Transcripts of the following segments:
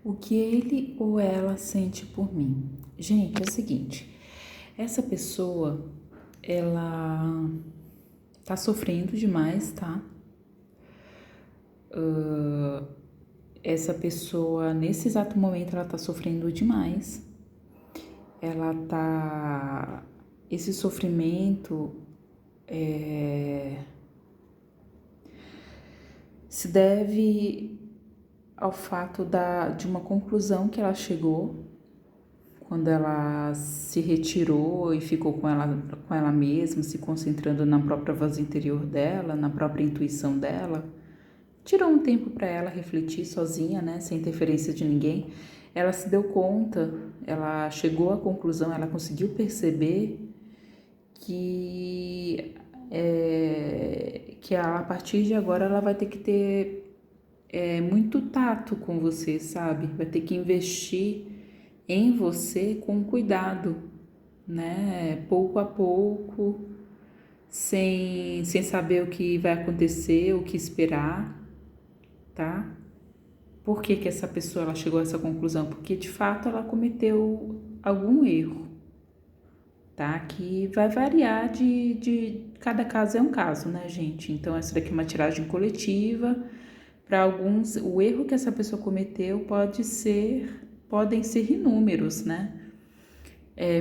O que ele ou ela sente por mim? Gente, é o seguinte, essa pessoa, ela tá sofrendo demais, tá? Essa pessoa, nesse exato momento, ela tá sofrendo demais. Ela tá... Esse sofrimento se deve ao fato de uma conclusão que ela chegou quando ela se retirou e ficou com ela mesma, se concentrando na própria voz interior dela, na própria intuição dela. Tirou um tempo para ela refletir sozinha, né, sem interferência de ninguém. Ela se deu conta, ela chegou à conclusão, ela conseguiu perceber que a partir de agora ela vai ter que ter muito tato com você, sabe? Vai ter que investir em você com cuidado, né? Pouco a pouco, sem saber o que vai acontecer, o que esperar, tá? Por que essa pessoa ela chegou a essa conclusão? Porque de fato ela cometeu algum erro, tá? Que vai variar de cada caso é um caso, né, gente? Então essa daqui é uma tiragem coletiva. Para alguns, o erro que essa pessoa cometeu podem ser inúmeros, né?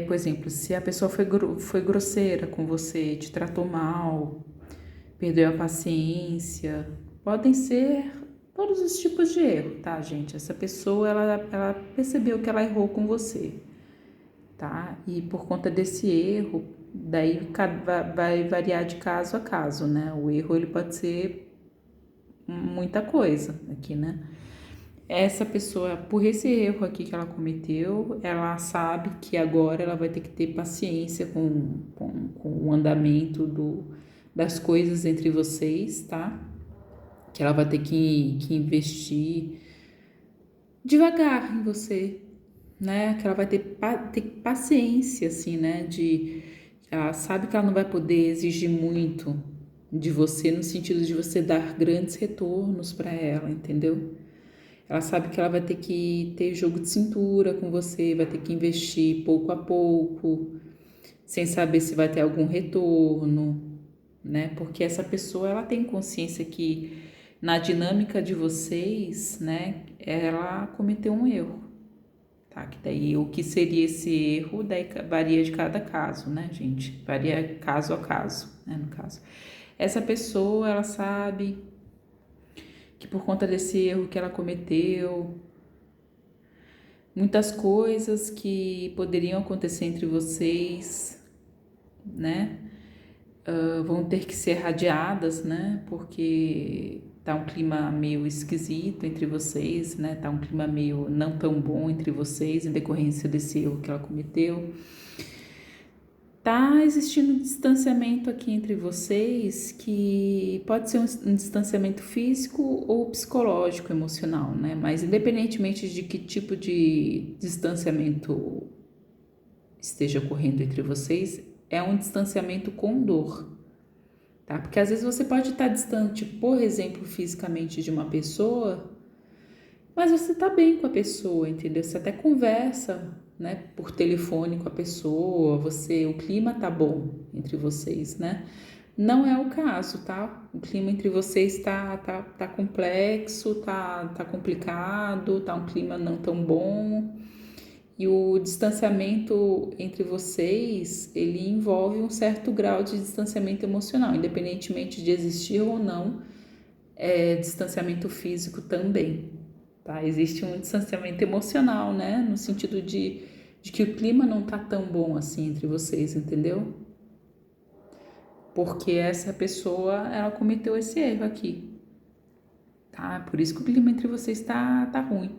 Por exemplo, se a pessoa foi grosseira com você, te tratou mal, perdeu a paciência, podem ser todos os tipos de erro, tá, gente? Essa pessoa, ela percebeu que ela errou com você, tá? E por conta desse erro, daí vai variar de caso a caso, né? O erro, ele pode ser muita coisa aqui, né? Essa pessoa, por esse erro aqui que ela cometeu, ela sabe que agora ela vai ter que ter paciência com o andamento das coisas entre vocês, tá? Que ela vai ter que investir devagar em você, né? Que ela vai ter paciência, assim, né? Ela sabe que ela não vai poder exigir muito de você no sentido de você dar grandes retornos para ela, entendeu? Ela sabe que ela vai ter que ter jogo de cintura com você, vai ter que investir pouco a pouco, sem saber se vai ter algum retorno, né? Porque essa pessoa ela tem consciência que na dinâmica de vocês, né, ela cometeu um erro, tá? Que daí o que seria esse erro, daí varia de cada caso, né, gente? Varia caso a caso, né, no caso. Essa pessoa, ela sabe que por conta desse erro que ela cometeu, muitas coisas que poderiam acontecer entre vocês, né, vão ter que ser radiadas, né, porque tá um clima meio esquisito entre vocês, né, tá um clima meio não tão bom entre vocês em decorrência desse erro que ela cometeu. Tá existindo um distanciamento aqui entre vocês que pode ser um distanciamento físico ou psicológico, emocional, né? Mas independentemente de que tipo de distanciamento esteja ocorrendo entre vocês, é um distanciamento com dor, tá? Porque às vezes você pode estar distante, por exemplo, fisicamente de uma pessoa, mas você tá bem com a pessoa, entendeu? Você até conversa, né, por telefone com a pessoa, o clima tá bom entre vocês, né? Não é o caso, tá? O clima entre vocês tá complexo, tá complicado, tá um clima não tão bom. E o distanciamento entre vocês, ele envolve um certo grau de distanciamento emocional, independentemente de existir ou não, distanciamento físico também, tá? Existe um distanciamento emocional, né? No sentido de que o clima não tá tão bom assim entre vocês, entendeu? Porque essa pessoa, ela cometeu esse erro aqui, tá? Por isso que o clima entre vocês tá ruim.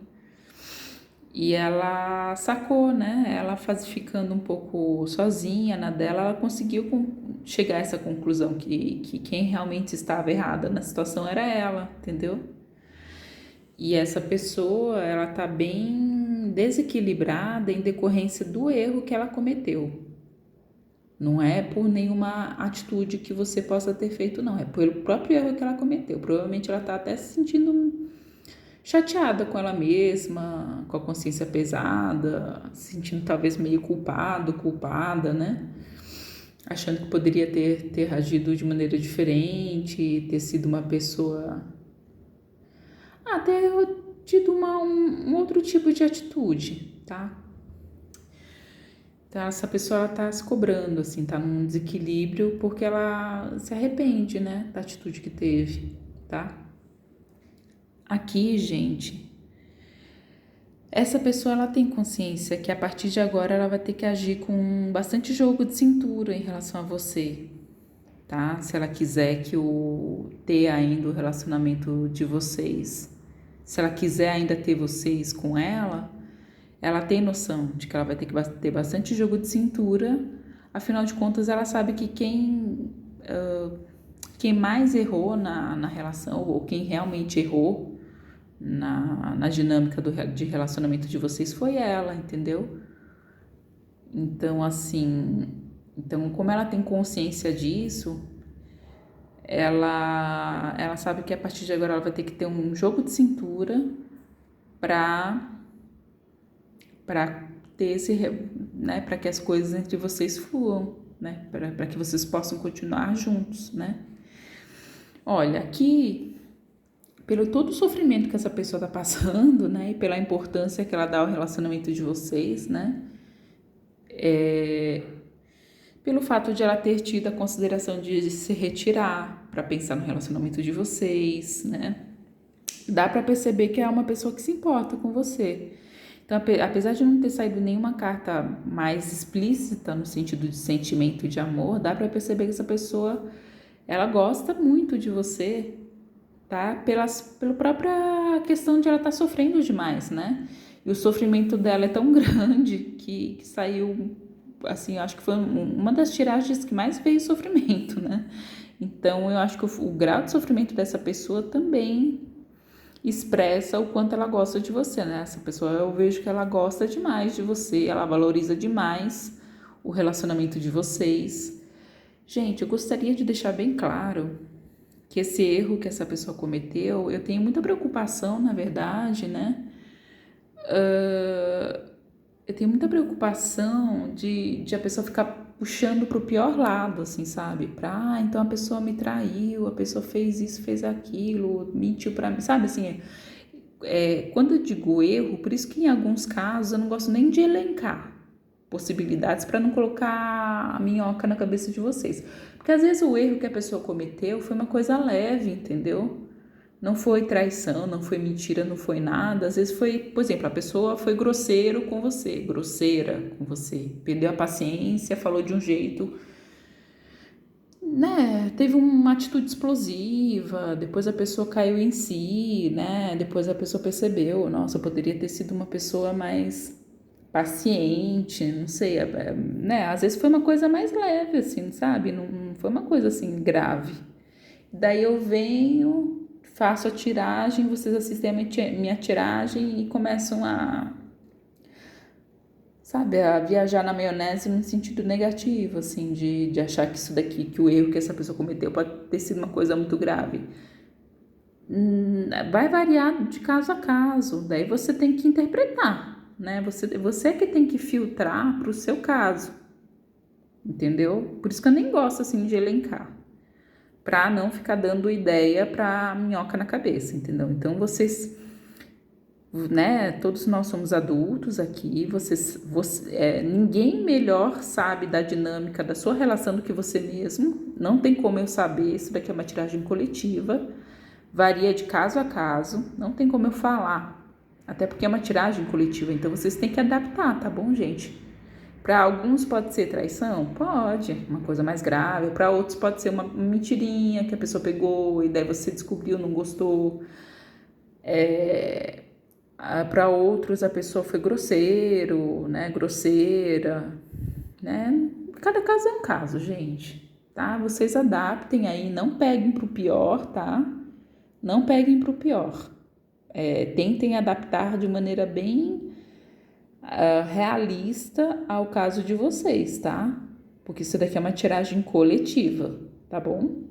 E ela sacou, né? Ela ficando um pouco sozinha na dela, ela conseguiu chegar a essa conclusão que quem realmente estava errada na situação era ela, entendeu? E essa pessoa, ela tá bem desequilibrada em decorrência do erro que ela cometeu. Não é por nenhuma atitude que você possa ter feito, não. É pelo próprio erro que ela cometeu. Provavelmente ela tá até se sentindo chateada com ela mesma, com a consciência pesada, se sentindo talvez meio culpado, culpada, né? Achando que poderia ter agido de maneira diferente, ter sido uma pessoa. Ter tido um outro tipo de atitude, tá? Então, essa pessoa ela tá se cobrando, assim, tá num desequilíbrio porque ela se arrepende, né, da atitude que teve, tá? Aqui, gente, essa pessoa ela tem consciência que a partir de agora ela vai ter que agir com bastante jogo de cintura em relação a você, tá? Se ela quiser ter ainda o relacionamento de vocês, se ela quiser ainda ter vocês com ela tem noção de que ela vai ter que ter bastante jogo de cintura, afinal de contas ela sabe que quem mais errou na relação, ou quem realmente errou na dinâmica de relacionamento de vocês foi ela, entendeu? Então, assim, como ela tem consciência disso, ela sabe que a partir de agora ela vai ter que ter um jogo de cintura para ter né, para que as coisas entre vocês fluam, né, para que vocês possam continuar juntos, né. Olha, aqui, pelo todo o sofrimento que essa pessoa está passando, né, e pela importância que ela dá ao relacionamento de vocês, né, pelo fato de ela ter tido a consideração de se retirar para pensar no relacionamento de vocês, né, dá para perceber que é uma pessoa que se importa com você. Então, apesar de não ter saído nenhuma carta mais explícita no sentido de sentimento e de amor, dá para perceber que essa pessoa, ela gosta muito de você, tá? Pela própria questão de ela estar sofrendo demais, né? E o sofrimento dela é tão grande que saiu, assim, eu acho que foi uma das tiragens que mais veio sofrimento, né? Então, eu acho que o grau de sofrimento dessa pessoa também expressa o quanto ela gosta de você, né? Essa pessoa, eu vejo que ela gosta demais de você, ela valoriza demais o relacionamento de vocês. Gente, eu gostaria de deixar bem claro que esse erro que essa pessoa cometeu, eu tenho muita preocupação, na verdade, né? Eu tenho muita preocupação de a pessoa ficar puxando pro pior lado, assim, sabe? Então a pessoa me traiu, a pessoa fez isso, fez aquilo, mentiu pra mim, sabe? Assim, quando eu digo erro, por isso que em alguns casos eu não gosto nem de elencar possibilidades para não colocar a minhoca na cabeça de vocês. Porque às vezes o erro que a pessoa cometeu foi uma coisa leve, entendeu? Não foi traição, não foi mentira, não foi nada. Às vezes foi, por exemplo, a pessoa foi grosseira com você, perdeu a paciência, falou de um jeito, né? Teve uma atitude explosiva, depois a pessoa caiu em si, né? Depois a pessoa percebeu, nossa, eu poderia ter sido uma pessoa mais paciente, não sei, né? Às vezes foi uma coisa mais leve, assim, sabe? Não foi uma coisa assim grave. Daí eu venho, faço a tiragem, vocês assistem a minha tiragem e começam sabe, a viajar na maionese no sentido negativo, assim, de achar que isso daqui, que o erro que essa pessoa cometeu pode ter sido uma coisa muito grave. Vai variar de caso a caso, daí você tem que interpretar, né? Você é que tem que filtrar para o seu caso, entendeu? Por isso que eu nem gosto, assim, de elencar, para não ficar dando ideia para minhoca na cabeça, entendeu? Então vocês, né? Todos nós somos adultos aqui. Ninguém melhor sabe da dinâmica da sua relação do que você mesmo. Não tem como eu saber. Isso daqui é uma tiragem coletiva. Varia de caso a caso. Não tem como eu falar. Até porque é uma tiragem coletiva. Então vocês têm que adaptar, tá bom, gente? Para alguns pode ser traição? Pode, uma coisa mais grave. Para outros pode ser uma mentirinha que a pessoa pegou e daí você descobriu, não gostou. Para outros a pessoa foi grosseiro, né? Grosseira, né? Cada caso é um caso, gente, tá? Vocês adaptem aí, não peguem pro pior, tá? Não peguem pro pior. Tentem adaptar de maneira bem realista ao caso de vocês, tá? Porque isso daqui é uma tiragem coletiva, tá bom?